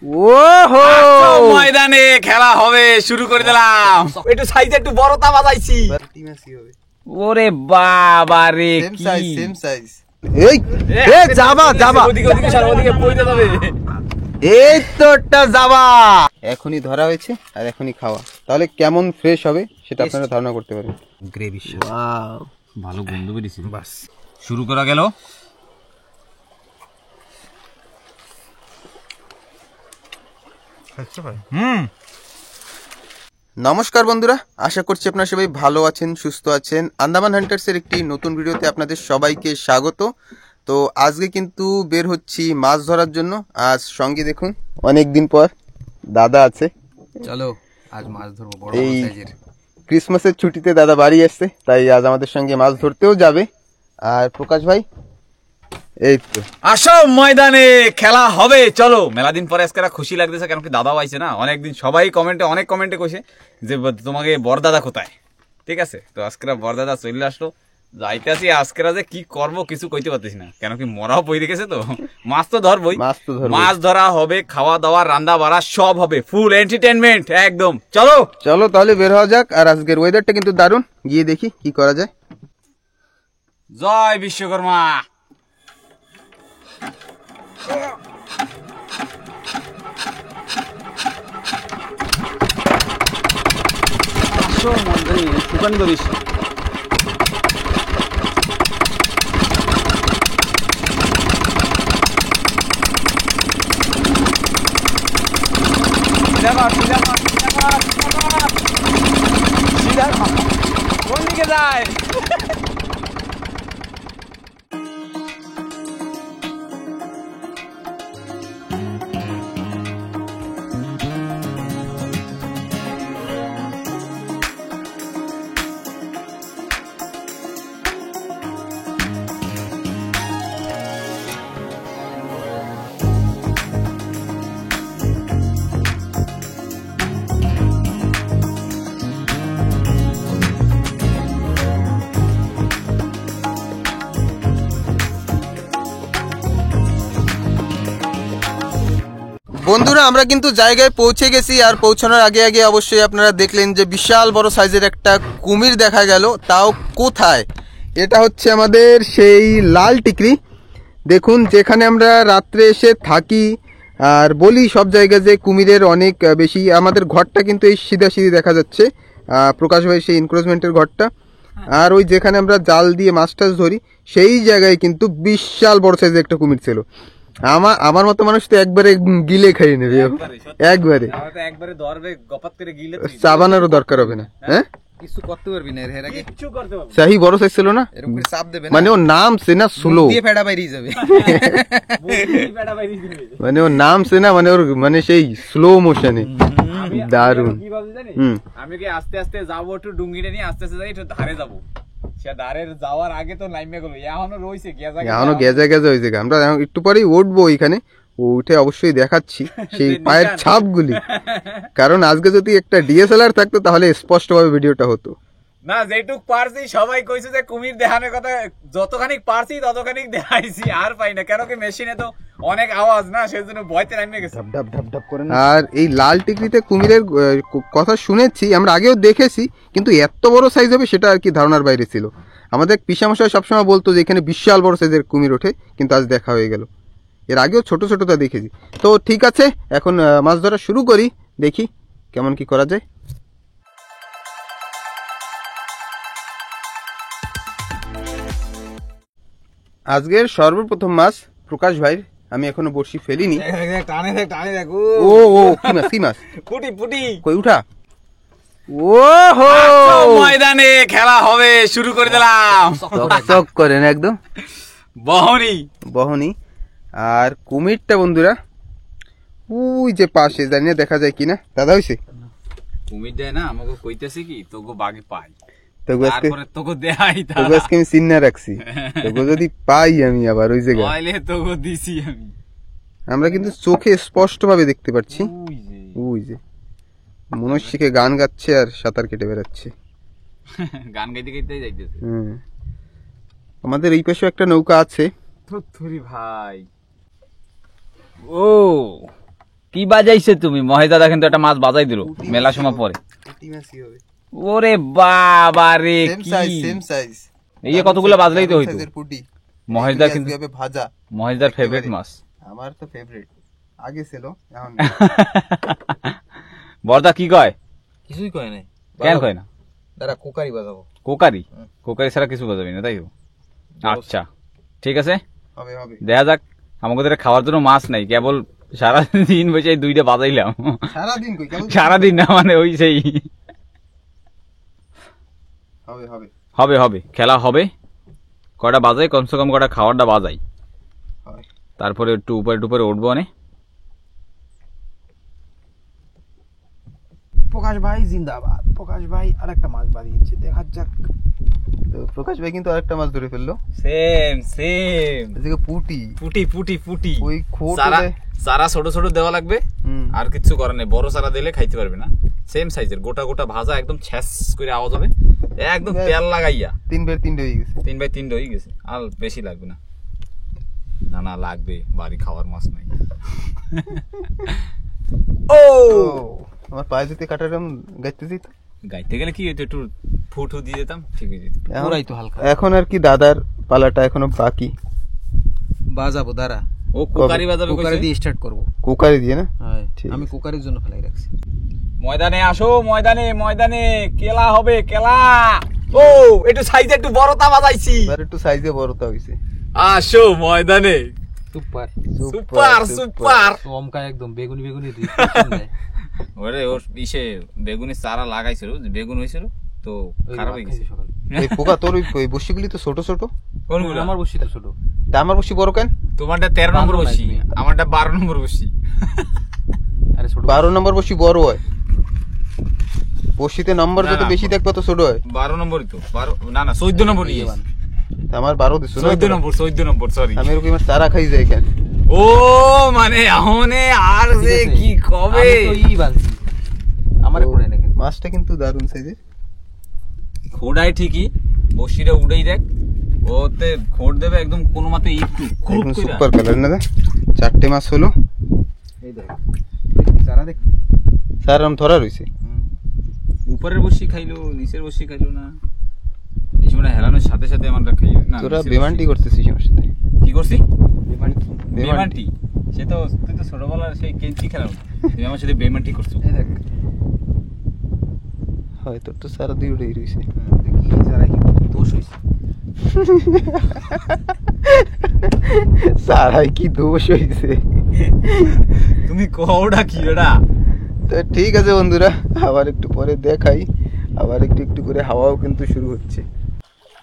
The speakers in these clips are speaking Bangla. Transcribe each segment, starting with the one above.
ওহো ময়দানে খেলা হবে, শুরু করে দিলাম। একটু সাইজে একটু বড় তা বাজাইছি। ওরে বাবা রে, সেম সাইজ। এই যাবা যাবা, ওদিকে ওদিকে সর, ওদিকে পইতে যাবে। এই তোটা যাবা। এখনই ধরা হয়েছে আর এখনই খাওয়া, তাহলে কেমন ফ্রেশ হবে সেটা আপনারা ধারণা করতে পারেন। গ্রেভি ওয়াও, ভালো গন্ধ বেরিয়েছে। বাস শুরু করা গেল। নমস্কার বন্ধুরা, আশা করছি আপনারা সবাই ভালো আছেন, সুস্থ আছেন। আন্দামান হান্টার্সের একটি নতুন ভিডিওতে আপনাদের সবাইকে স্বাগত। তো আজকে কিন্তু বের হচ্ছি মাছ ধরার জন্য। আজ সঙ্গে দেখুন অনেক দিন পর দাদা আছে। চলো আজ মাছ ধরবো বড় এই সাইজের। ক্রিসমাসের ছুটিতে দাদা বাড়ি আসছে, তাই আজ আমাদের সঙ্গে মাছ ধরতেও যাবে। আর প্রকাশ ভাই এই তো আসো ময়দানে খেলা হবে, চলো। মেলা দিন পরে আজকে খুশি লাগতেছে, কারণ কি দাদাও আইছে না। অনেকদিন সবাই অনেক কমেন্টে কইছে যে তোমাকে বড়দাদা কোথায়। ঠিক আছে, তো আজকে বড়দাদা চলে আসলো, যাইতেছি। আজকে যে কি করবো কিছু কইতে পারতেছি না, কেন কি মরাও পড়ে গেছে। তো মাছ তো ধরবই, মাছ ধরা হবে, খাওয়া দাওয়া রান্না বাড়া সব হবে, ফুল এন্টারটেইনমেন্ট একদম। চলো চলো তাহলে বের হওয়া যাক। আর আজকের ওয়েদারটা কিন্তু দারুণ, গিয়ে দেখি কি করা যায়। জয় বিশ্বকর্মা। সুকান ধরিস। কোন দিকে যায়? বন্ধুরা আমরা কিন্তু জায়গায় পৌঁছে গেছি। আর পৌঁছানোর আগে আগে অবশ্যই আপনারা দেখলেন যে বিশাল বড় সাইজের একটা কুমির দেখা গেল। তাও কোথায়? এটা হচ্ছে আমাদের সেই লাল টিকরি। দেখুন, যেখানে আমরা রাত্রে এসে থাকি আর বলি সব জায়গায় যে কুমিরের অনেক বেশি। আমাদের ঘরটা কিন্তু এই সিধাসিধি দেখা যাচ্ছে, প্রকাশ ভাই সেই এনক্রোচমেন্টের ঘরটা। আর ওই যেখানে আমরা জাল দিয়ে মাছ টাছ ধরি সেই জায়গায় কিন্তু বিশাল বড় সাইজের একটা কুমির ছিল। আমার মতো মানুষ তো একবারে গিলে খাইয়ে নেবে, একবারে ধরবে, গপাত করে গিলে চাবানোরও দরকার হবে না। হ্যাঁ, কিছু করতে পারবি না, এর আগে কিছু করতে পারবি। সাহি বড় সাইজ ছিল না, এরকম করে চাপ দেবে না, মানে ওর নাম সে না স্লো দিয়ে ফেড়া বাইরে যাবে। মানে ওর নাম সে না, মানে ওর মানে সেই স্লো মোশনে দারুন। কি ভাবছি জানিস, আমি কি আস্তে আস্তে যাবো, একটু ডুঙ্গিটা নিয়ে আস্তে আস্তে যাই, একটু ধারে যাবো। সে ধারের যাওয়ার আগে তো নাইমে গেল, এখনো রয়েছে এখনো গেজা গেজা হয়েছে। আমরা একটু পরেই উঠবো ওইখানে, উঠে অবশ্যই দেখাচ্ছি সেই পায়ের ছাপগুলি। কারণ আজকে যদি একটা ডিএসএলআর থাকতো তাহলে স্পষ্টভাবে ভিডিওটা হতো না। যেটুক পারছি সবাই কইছে যে কুমির দেখানোর কথা, যতখানি পারছি ততখানি দেখাইছি, আর পাই না। কেন কি মেশিনে তো অনেক আওয়াজ না, সেজন্য ভয়তে নামে গেছে। আর এই লাল টিকরিতে কুমিরের কথা শুনেছি, আমরা আগেও দেখেছি, কিন্তু এত বড় সাইজ হবে সেটা আর কি ধারণার বাইরে ছিল। আমাদের পিসামশাই সবসময় বলতো যে এখানে বিশাল বড় সাইজের কুমির ওঠে, কিন্তু আজ দেখা হয়ে গেল। এর আগেও ছোট ছোটটা দেখেছি। তো ঠিক আছে, এখন মাছ ধরা শুরু করি, দেখি কেমন কি করা যায়। আজকের সর্বপ্রথম মাছ প্রকাশ ভাই, আমি এখনো বড়শি ফেলিনি। ও ও কি মাছ, কি মাছ? পুটি পুটি কই উঠা? ওহো ময়দানে খেলা হবে, শুরু করে দিলাম। চক করেন একদম বহনি বহনি। আর কুমিরটা বন্ধুরা ওই যে পাশে, জানি না দেখা যায় কিনা। দাদা হইছে কুমির দেয় না, আমাকে কইতেছে কি তোকে বাগে পাই, তোকে তারপরে তোকে দেখাই, তোকে আজকে আমি চিন্না রাখছি। তোকে যদি পাই আমি আবার ওই জায়গায় তাইলে তোকে দিছি আমি। আমরা কিন্তু চোখে স্পষ্ট ভাবে দেখতে পাচ্ছি, ওই যে মনস্বীকে গান গাচ্ছে আর সাঁতার কেটে বেড়াচ্ছে। গান গাইতে গাইতে যাইতেছে। আমাদের এই পাশে একটা নৌকা আছে। থুরি ভাই, ও কি বাজাইছে তুমি? মহেশ দাদা কিন্তু একটা মাছ বাজাই দিল মেলা সময় পরে। পুঁটি মাছই হবে। ওরে বাবা রে, সেম কি সাইজ সেম সাইজ। এই কতগুলো বাজলেই তো হইতো। পুঁটি মহেশ দা কিন্তু হবে ভাজা। মহেশ দার ফেভারিট মাছ। আমার তো ফেভারিট, আগে ছিল এখন বর্দা কি কয়? কিছুই কয় নাই। কেন কয় না? দাঁড়া কোকারি বাজাবো। কোকারি? কোকারি ছাড়া কিছু বাজাবি না তাই তো? আচ্ছা ঠিক আছে, হবে হবে। দেখা যাক। আমাদের খাওয়ার জন্য মাছ নাই, কেবল সারাদিন বসে এই দুইটা বাজাইলাম। সারাদিন কই কেমন? সারাদিন না মানে ওই সেই হবে হবে হবে হবে খেলা হবে। কটা বাজাই কমসে কম, কটা খাওয়ারটা বাজাই, হয়। তারপরে একটু উপরে টুপরে উঠবো অনেক। প্রকাশ ভাই জিন্দাবাদ। প্রকাশ ভাই আরেকটা মাছ বাড়িয়েছে, দেখা যাক। তো প্রকাশ ভাই কিন্তু আরেকটা মাছ ধরে ফেললো। সেম সেম এদিকে পুঁটি পুটি পুটি পুটি। ওই খোট চারা ছোট ছোট দেওয়া লাগবে, আর কিছু করার নেই। বড় চারা দিলে খাইতে পারবে না। সেম সাইজের গোটা গোটা ভাজা, একদম ছ্যাস করে আওয়াজ হবে, একদম তেল লাগাইয়া। 3x3 হয়ে গেছে। 3x3 হয়ে গেছে, আর বেশি লাগবে না। না না লাগবে, বাড়ি খাওয়ার মাছ নাই। ও আমার পায়ে যদি কাটারাম গাইতে দিত, গাইতে গেলে কি হইতো, একটু ফুটু দিয়ে দিতাম, ঠিক হয়ে যেত। পুরাই তো হালকা এখন আর কি দাদার পালাটা এখনো বাকি। বাজাবো, দাঁড়া। ও কুকারি বাজাবে কুকারে কইছে। দিয়ে স্টার্ট করবো। কুকারে দিয়ে না? হ্যাঁ, ঠিক আমি আছে। কুকারের জন্য ফেলাই রাখছি। ময়দানে আসো, ময়দানে ময়দানে কেলা হবে, কেলা। ও একটু সাইজে একটু বড়তা বাজাইছি। এবার একটু সাইজে বড়টা হইছে। আসো ময়দানে। Super super super. চমকা একদম বেগুনি বেগুনি। ওরে ওর ইসে বেগুনের চারা লাগাইছিল, বেগুন হয়েছিল তো খারাপ হয়ে গেছে। এই পোকা তোর ওই বসিগুলি তো ছোট ছোট। কোনগুলো? আমার বসি তো ছোট। তা আমার বসি বড় কেন? তোমারটা 13 নম্বর বসি, আমারটা 12 নম্বর বসি। আরে ছোট 12 নম্বর বসি বড় হয়। বসিতে নম্বর যত না, বেশি দেখবে তত ছোট হয়। 12 নম্বরই তো। 12 না না 14 নম্বর ইয়ে। তা আমার 12 দিছো না? 14 নম্বর সরি। আমি এরকম চারা খাই যাই কেন? ও মানে আহনে আর যে কি কবে। আমি তো ই বানছি। আমারে পড়ে না কিন্তু। মাছটা কিন্তু দারুণ সাইজের। খোড়াই ঠিকই, বসিটা উড়েই দেখ, ওতে খোড় দেবে একদম কোনো মতে একটু খুব একদম কইরা। সুপার কালার না? 4টে মাছ হলো। এই দেখ। দেখি সারা দেখ। স্যার আম ধরা রইছে। উপরের বসি খাইলো, নিচের বসি খাইলো না। এই সময় হেলানোর সাথে সাথে আমরা খাই না। তোরা নিচের বেমানটি বসি। করতেছিস আমার সাথে। কি করছি? বেমানটি। বেমানটি। সে তো তুই তো ছোটবেলার সেই কেঞ্চি খেলাম, তুমি আমার সাথে বেমানটি করছো। এই দেখ। হয় তোর তো সারা দুই উঠেই রইছে। দেখি সারা কি দোষ হইছে। সারাই কি দোষ হইছে। তুমি কোওটা কি ওটা? তো ঠিক আছে বন্ধুরা, আবার একটু পরে দেখাই। আবার একটু একটু করে হাওয়াও কিন্তু শুরু হচ্ছে।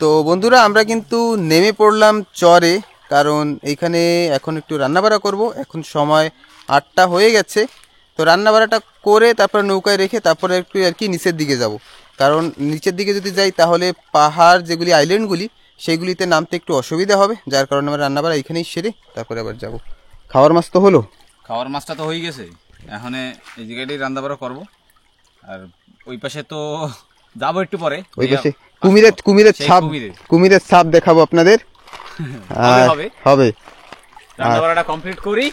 তো বন্ধুরা আমরা কিন্তু নেমে পড়লাম চরে, কারণ এইখানে এখন একটু রান্নাবাড়া করব। এখন সময় 8টা হয়ে গেছে। তো রান্নাবাড়াটা করে তারপর নৌকায় রেখে তারপরে একটু আর কি নিচের দিকে যাব। কারণ নিচের দিকে যদি যাই তাহলে পাহাড় যেগুলি আইল্যান্ডগুলি সেইগুলিতে নামতে একটু অসুবিধা হবে, যার কারণে আমরা রান্নাবাড়া এখানেই সেরে তারপরে আবার যাব। খাওয়ার মাছ তো হলো, খাওয়ার মাছটা তো হয়ে গেছে, এখন এই জায়গাটাই রান্না বাড়া করবো। আর ওই পাশে তো যাবো একটু পরে। ওই পাশে কুমিরের সেই ছাপ, কুমিরের। কুমিরের ছাপ দেখাবো আপনাদের। হবে, আর হবে। হবে রান্না বাড়াটা কমপ্লিট করি।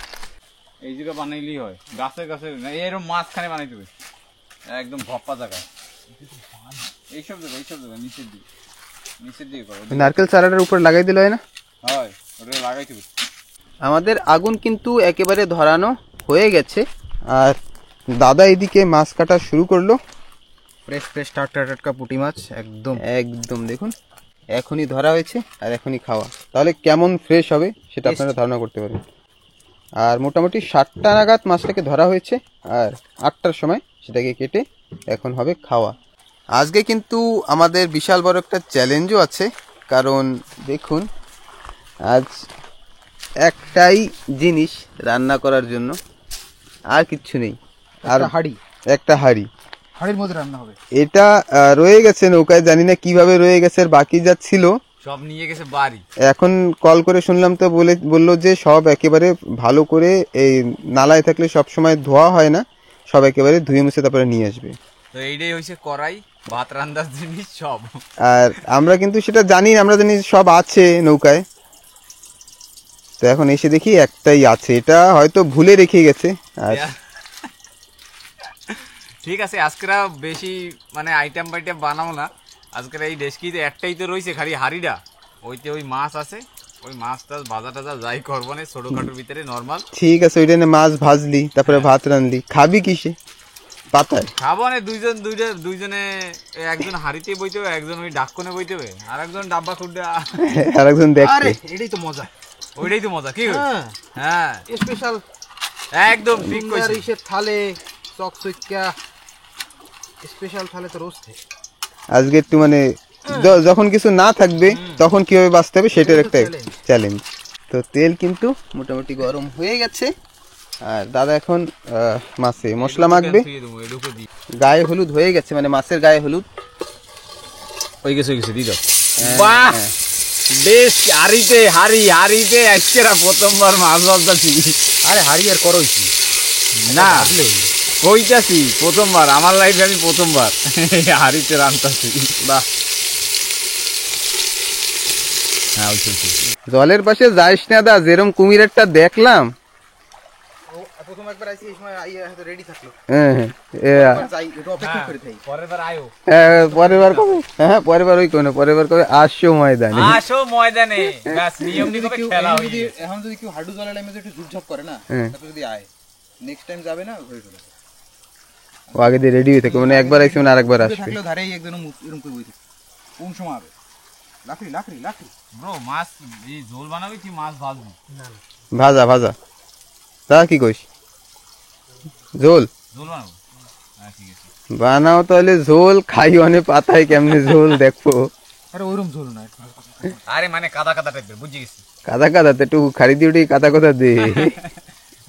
এই জায়গা বানাইলেই হয়, গাছে গাছে এরকম মাঝখানে বানাইতে হবে, একদম ভপ্পা জায়গা। এইসব জায়গা নিচের দিকে করো। নারকেল চারাটার উপর লাগাই দিল হয় না? হয়, ওটা লাগাইতে হবে। আমাদের আগুন কিন্তু একেবারে ধরানো হয়ে গেছে, আর দাদা এদিকে মাছ কাটা শুরু করলো। ফ্রেশ ফ্রেশ টাটকা টাটকা পুঁটি মাছ একদম। একদম দেখুন, এখনই ধরা হয়েছে আর এখনই খাওয়া, তাহলে কেমন ফ্রেশ হবে সেটা আপনারা ধারণা করতে পারেন। আর মোটামুটি 7টা নাগাদ মাছটাকে ধরা হয়েছে, আর 8টার সময় সেটাকে কেটে এখন হবে খাওয়া। আজকে কিন্তু আমাদের বিশাল বড় একটা চ্যালেঞ্জও আছে, কারণ দেখুন আজ একটাই জিনিস রান্না করার জন্য, আর কিচ্ছু নেই। আর একটা হাঁড়ি, হাড়ির মধ্যে রান্না হবে। এটা রয়ে গেছে নৌকায়, জানি না কিভাবে রয়ে গেছে, আর বাকি যা ছিল সব নিয়ে গেছে বাড়ি। এখন কল করে শুনলাম তো বললো যে সব একেবারে ভালো করে, এই নালায় থাকলে সব সময় ধোয়া হয় না, সব একেবারে ধুয়ে মুছে তারপরে নিয়ে আসবে। তো এইটাই হইছে কড়াই, ভাত রান্নার জিনিস সব। আর আমরা কিন্তু সেটা জানি না, আমরা জানি সব আছে নৌকায়। তো এখন এসে দেখি একটাই আছে, এটা হয়তো ভুলে রেখে গেছে। আর ঠিক আছে, আজকেরা বেশি মানে আইটেম বাইটেম বানাও না। আজকের এই ডেস্কিতে একটাই তো রয়েছে খালি হাড়িটা, ওইতে ওই মাছ আছে, ওই মাছ টাছ ভাজা টাজা যাই করবো না, ছোটখাটোর ভিতরে নর্মাল। ঠিক আছে, ওইটা নিয়ে মাছ ভাজলি, তারপরে ভাত রানলি, খাবি কিসে? পাতায় খাবো না, দুইজনে একজন হাড়িতে বইতে হবে, একজন ওই ডাক্কনে বইতে হবে, আর একজন ডাব্বা খুঁড়ে আর একজন দেখবে। এটাই তো মজা। ওইটাই তো মজা। কি হ্যাঁ, স্পেশাল একদম ঠিক কইছিস। ইসের থালে চকচকা স্পেশাল থালে তো রোস্ট। আজকে একটু মানে যখন কিছু না থাকবে তখন কিভাবে বাঁচতে হবে সেটার একটা চ্যালেঞ্জ। তো তেল কিন্তু মোটামুটি গরম হয়ে গেছে, আর দাদা এখন মাছে মশলা মাখবে। গায়ে হলুদ হয়ে গেছে, মানে মাছের গায়ে হলুদ হয়ে গেছে দিয়ে দাও। বাহ, বেশ। হাড়িতে আজকেরা প্রথমবার মাছ ভাজছি। আরে হাড়ি আর করইছি না কইতাছি প্রথমবার আমার লাইফে, আমি প্রথমবার হাড়িতে রান্তাছি। বাহ, হ্যাঁ জলের পাশে যাইস না দা, যেরকম কুমিরেরটা দেখলাম। প্রথম একবার আইছি, এই সময় হয়তো রেডি থাকলো। যাই একটু অপেক্ষা করে থাকি। পরের বার আয়ো। পরের বার কবে? হ্যাঁ, পরের বার ওই কোন পরের বার কবে? আসো ময়দানে, ব্যাস নিয়ম নিয়মে খেলা হই। এখন যদি কেউ হাডু জলের টাইমে একটু ঝুপঝাপ করে না, তারপর যদি আয় নেক্সট টাইম যাবে না, হয়ে গেল। ও আগে দিয়ে রেডি হয়ে থাকে, মানে একবার আইছে মানে আরেকবার আসবে। থাকলেও ধারেই একদম এরকম করে বইতে কোন সময় হবে। লাকড়ি ব্রো, মাছ এই ঝোল বানাবি কি মাছ ভাজবি? ভাজা তা কি কইস? ঝোল বানাবো। হ্যাঁ ঠিক আছে, বানাও তাহলে ঝোল। খাই অনেক পাতায় কেমনে ঝোল দেখবো। আরে ওইরকম ঝোল না, আরে মানে কাদা টাইপের, বুঝে গেছি। কাদা একটু খাড়ি দিয়ে উঠে কাদা দে।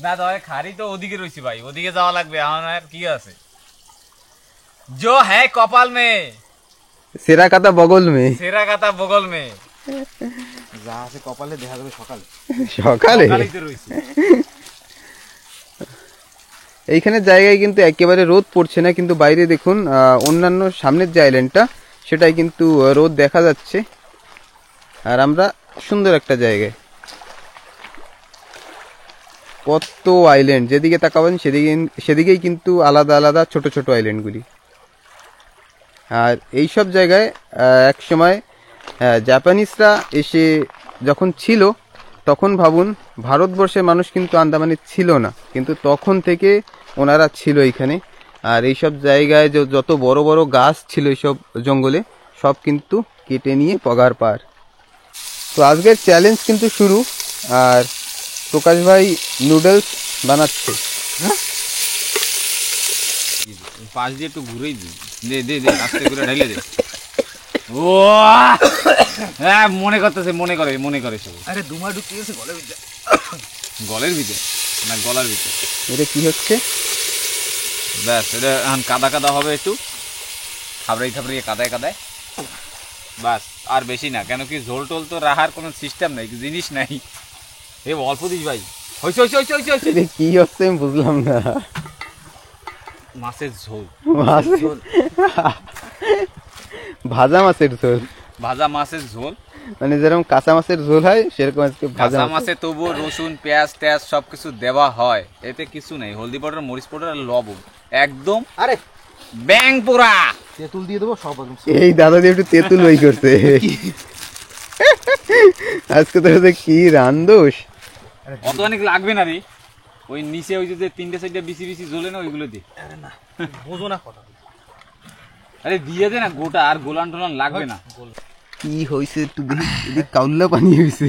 না দাদা, খাড়ি তো ওদিকে রয়েছে ভাই, ওদিকে যাওয়া লাগবে। আমার আর কি আছে, जो है कपाल में সেরা কাতা বগল মে, सेरा काता बगल में। যা আছে কপালে দেখা যাবে সকালে। সকালে সকালেই তো রয়েছে। এইখানে জায়গায় কিন্তু একেবারে রোদ পড়ছে না, কিন্তু বাইরে দেখুন অন্যান্য সামনের যে আইল্যান্ডটা সেটাই কিন্তু রোদ দেখা যাচ্ছে। আর আমরা সুন্দর একটা জায়গায়, কত আইল্যান্ড, যেদিকে তাকাবেন সেদিকেই কিন্তু আলাদা আলাদা ছোট ছোট আইল্যান্ডগুলি। আর এইসব জায়গায় এক সময় জাপানিজরা এসে যখন ছিল, তখন ভাবুন ভারতবর্ষের মানুষ কিন্তু আন্দামানে ছিল না, কিন্তু তখন থেকে ওনারা ছিল এইখানে। আর এইসব জায়গায় যত বড় বড় গাছ ছিল এইসব জঙ্গলে, সব কিন্তু কেটে নিয়ে পগার পার। তো আজকের চ্যালেঞ্জ কিন্তু শুরু। আর প্রকাশ ভাই নুডলস বানাচ্ছে। পাশ দিয়ে একটু ঘুরেই দে আস্তে করে ঢাইলে দে। ও হ্যাঁ, মনে করে সব। আরে দুমা ঢুকিয়েছে গলের ভিতরে না গলার ভিতরে। এটা কি হচ্ছে? ব্যাস, এটা এখন কাদা হবে, একটু থাবড়িয়ে কাদায় বাস, আর বেশি না। কেন কি ঝোল টোল তো রাখার কোনো সিস্টেম নাই, জিনিস নাই। এ অল্প দিস ভাই। হইছে এটা কি হচ্ছে আমি বুঝলাম না। মাছের ঝোল, ভাজা মাছের ঝোল। মানে যেরকম কাঁচা মাছের ঝোল হয় সেরকম আজকে ভাজা মাছে তবুও রসুন পেঁয়াজ টেয়াজ সবকিছু দেওয়া হয়, এতে কিছু নেই। হলদি পাউডার, মরিচ পাউডার আর লবণ, একদম আরে ব্যাং পোড়া। তেঁতুল দিয়ে দেবো সব। এই দাদা দিয়ে একটু তেঁতুল ওই করছে আজকে তো কি রান্দোস। অত অনেক লাগবে না রে, ওই নিচে ওই যে তিনটে চারটে বিসি জ্বলে না, ওইগুলো দিয়ে। বোঝো না কথা। আরে দিয়ে দে না গোটা, আর গোলান টোলান লাগবে না। কি হয়েছে একটু দেখি, কাউল্লা পানি হয়েছে।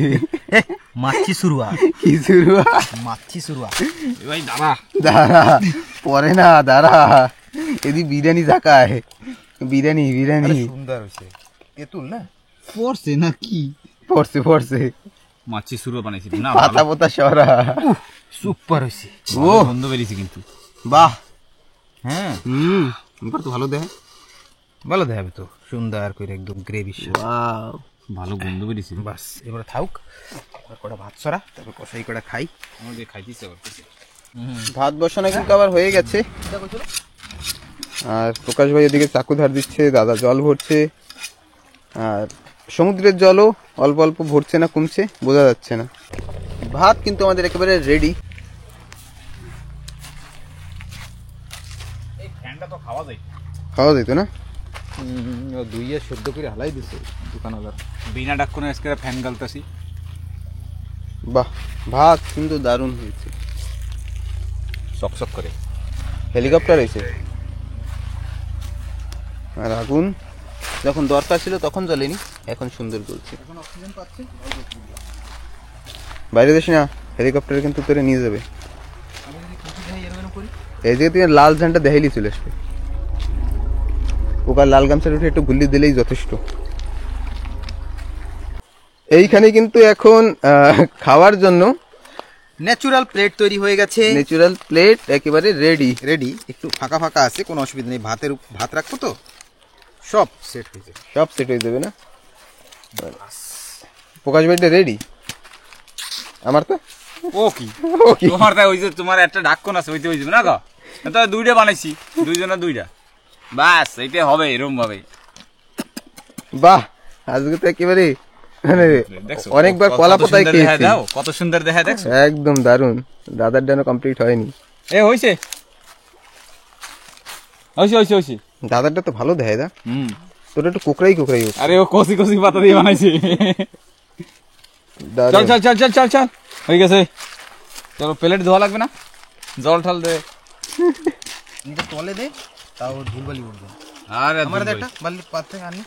মাছি শুরুয়া কি শুরুয়া? মাছি শুরুয়া। ভাই দাঁড়া পরে না, দাঁড়া এদি বিরিয়ানি জাকায়। বিরিয়ানি সুন্দর হয়েছে। তেঁতুল না পড়ছে না কি? পড়ছে মাছি শুরু বানাইছি না, পাতা পোতা সরা। সুপার হয়েছে। ও বন্ধ বেরিয়েছে কিন্তু। বাহ, হ্যাঁ এবার তো ভালো দেয়, ভালো দেখাবে তো, সুন্দর করে একদম গ্রেভি। ভালো গন্ধ বেরিয়েছে। বাস এবার থাকুক, কটা ভাত সরা, তারপর কষাই করে খাই। আমাদের খাইতেছে ভাত বসানো কিন্তু আবার হয়ে গেছে। আর প্রকাশ ভাই এদিকে চাকু ধার দিচ্ছে, দাদা জল ভরছে। আর সমুদ্রের জলও অল্প অল্প ভরছে না কমছে বোঝা যাচ্ছে না। ভাত কিন্তু আমাদের একেবারে রেডি। এই ফ্যানটা তো খাওয়া যায় খাওয়া যেত না? দুইয়ে শুদ্ধ করে হালাই দিছে দোকানওয়ালা। বিনা ডাক্কনে আজকে ফ্যান গালতাছি। বাহ, ভাত কিন্তু দারুণ হয়েছে, চকচক করে। হেলিকপ্টার এসে। আর আগুন যখন দরকার ছিল তখন জ্বলেনি, এখন সুন্দর জ্বলছে। এখন অক্সিজেন পাচ্ছে। বাইরে দেশ না, হেলিকপ্টারে কিন্তু তোরে নিয়ে যাবে। আমি যদি খুশি দেই এরকম করি, এই যে তুই লাল ঝান্ডা দেখাইলি চলে আসবে, ওকে লাল গামছার উঠে একটু গুল্লি দিলেই যথেষ্ট। এইখানে কিন্তু এখন খাওয়ার জন্য ন্যাচুরাল প্লেট তৈরি হয়ে গেছে। ন্যাচুরাল প্লেট একেবারে রেডি। রেডি, একটু ফাঁকা ফাঁকা আছে, কোনো অসুবিধা নেই। ভাত রাখবো তো, সব সেট হয়ে যাবে। সব সেট হয়ে যাবে না? প্রকাশ ভাইটা রেডি। আমার তো ও কি তোমার তাই ওই যে তোমার একটা ডাক্কন আছে ওইতে হয়ে যাবে না গো? তো দুইটা বানাইছি, দুইজনের দুইটা, বাস এইটা হবে এরকম ভাবে। বাহ, আজকে তো একেবারে মানে দেখছো অনেকবার কলা পাতায় খেয়েছি। দাও কত সুন্দর দেখা, দেখছো একদম দারুণ। দাদার ডানো কমপ্লিট হয়নি। এ হইছে হইছে হইছে হইছে। দাদারটা তো ভালো দেয় দা, হুম। তোর একটু কোকরাই কোকরাই হচ্ছে। আরে ও কচি কচি পাতা দিয়ে বানাইছে। চল দারুণ। চল চল চল চল চল হয়ে গেছে। চলো প্লেট ধোয়া লাগবে না, জল ঠাল দে। কিন্তু তলে দে, তাও ধুলবালি উঠবে। আরে আমার একটা বালি পাতে আনি,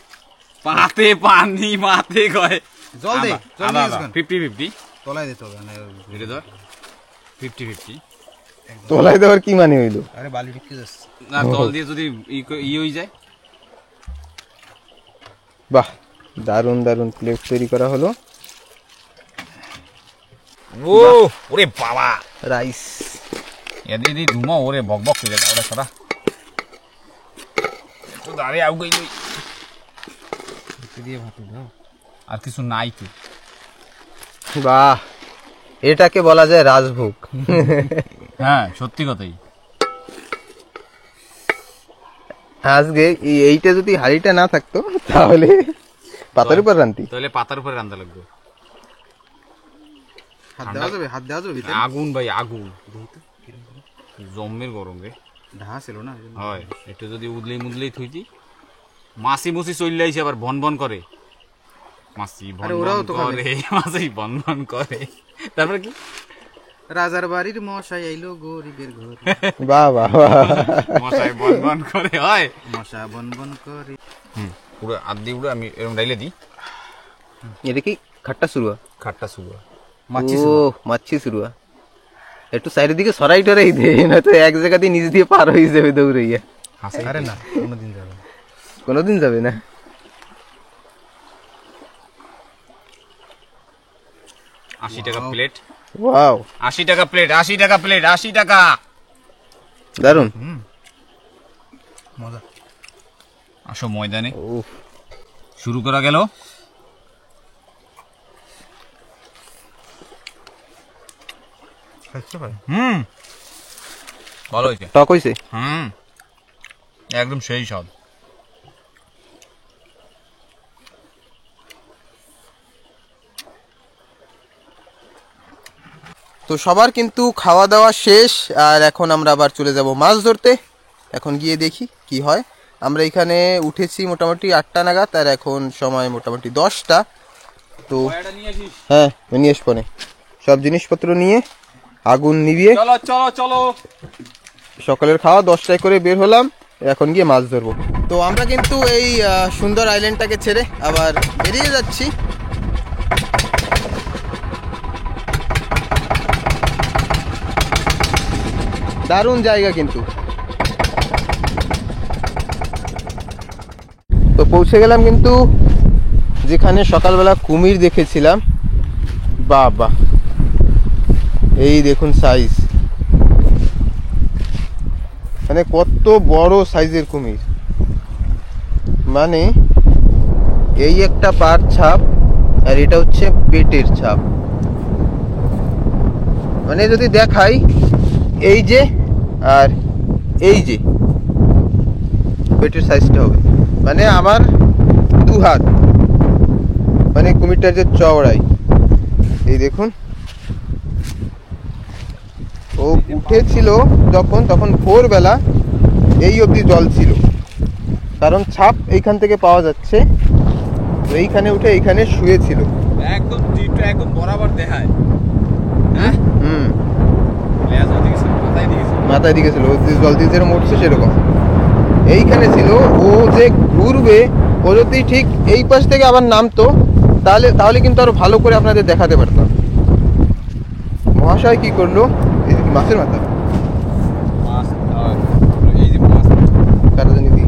পাতে পানি মাতে গয় জল দে, জল দিয়ে আসবেন। 50-50 তলায় দিতে হবে না, ধীরে ধর। 50-50 তোলাই দেওয়ার কি মানে হইলো? আরে বালি ঢুকে যাচ্ছে। না, তল দিয়ে যদি ই হয়ে যায়। বাহ, দারুণ দারুণ প্লেট তৈরি করা হলো। ও ওরে বাবা, রাইস এদি ধুমা ওরে বক বক করে যায়। ওরে সরা একটু দাঁড়িয়ে আউ গই দিয়ে ভাত দাও। আর কিছু নাই তো। বাহ, এটাকে বলা যায় রাজভোগ। হ্যাঁ সত্যি কথাই। আজকে এইটা যদি হাড়িটা না থাকতো তাহলে পাতার উপর রান্তি। তাহলে পাতার উপরে রান্না লাগবে। হাত দেওয়া যাবে, হাত দেওয়া যাবে ভিতরে। আগুন ভাই আগুন, জম্মের গরম রে। ঢা ছিল না, হয় একটু যদি উদলেই মুদলেই থুইতি। মাছি মুছি চলে আইছে আবার ভন ভন করে। মাছি ভন আরে ওরাও ভন তো খাবে। করে, মাছি ভন ভন করে। তারপরে কি? রাজার বাড়ির মশাই আইলো গরিবের ঘর, বাহ বাহ বাহ। মশাই ভন ভন করে হয়। মশা বন বন করে। পুরো আদি উড়ে আমি এরকম ডাইলে দিই। এটা কি খাট্টা শুরুয়া? খাটটা শুরু ও মাছি শুরুয়া। একটু সাইডের দিকে সরাই টরাই দে, না তো এক জায়গা দিয়ে নিচ দিয়ে পার হয়ে যাবে দৌড়াইয়া। আরে না, কোনোদিন যাবে না। কোনোদিন যাবে না। 80 টাকা প্লেট। ওয়াও, 80 টাকা প্লেট, 80 টাকা প্লেট, 80 টাকা। দারুণ। মজা। আসো ময়দানে উফ, শুরু করা গেল। খাচ্ছ ভাই? হুম, ভালো হয়েছে। টক হইছে? হুম, একদম সেই স্বাদ। তো সবার কিন্তু খাওয়া দাওয়া শেষ, আর এখন আমরা আবার চলে যাব মাছ ধরতে। এখন গিয়ে দেখি কি হয়। আমরা এখানে উঠেছি মোটামুটি 8টা নাগাদ, আর এখন সময় মোটামুটি 10টা। তো হ্যাঁ, নিয়ে আসবো নে। সব জিনিসপত্র নিয়ে আগুন নিভিয়ে চলো চলো চলো। সকালের খাওয়া 10টায় করে বের হলাম, এখন গিয়ে মাছ ধরবো। তো আমরা কিন্তু এই সুন্দর আইল্যান্ডটাকে ছেড়ে আবার বেরিয়ে যাচ্ছি। দারুণ জায়গা কিন্তু। তো পৌঁছে গেলাম কিন্তু যেখানে সকালবেলা কুমির দেখেছিলাম। বাহ বাহ, এই দেখুন সাইজ, মানে কত বড় সাইজের কুমির। মানে এই একটা পার ছাপ, আর এটা হচ্ছে পেটের ছাপ। মানে যদি দেখাই, এই যে আর এই যে পেটের সাইজটা হবে মানে আমার 2 হাত, মানে কুমিরটার যে চওড়াই। এই দেখুন, ও উঠেছিল তখন ভোরবেলা, এই অবধি জল ছিল, কারণ ছাপ এইখান থেকে পাওয়া যাচ্ছে। তো এইখানে উঠে এইখানে শুয়েছিল। একদম জিপটা একদম বরাবর দেখায়। হ্যাঁ হুম, লেজ ওদিকে মাথায় দিয়েছে। মাথায় দিকে ছিল, জল দিয়ে যেরকম উঠছে সেরকম এইখানে ছিল। ও যে ঘুরবে, ও যদি ঠিক এই পাশ থেকে আবার নামতো তাহলে কিন্তু আরো ভালো করে আপনাদের দেখাতে পারতাম। মহাশয় কি করলো, এই যে মাছের মাথা মাছ এই যে মাছ কাটা জানি দিই,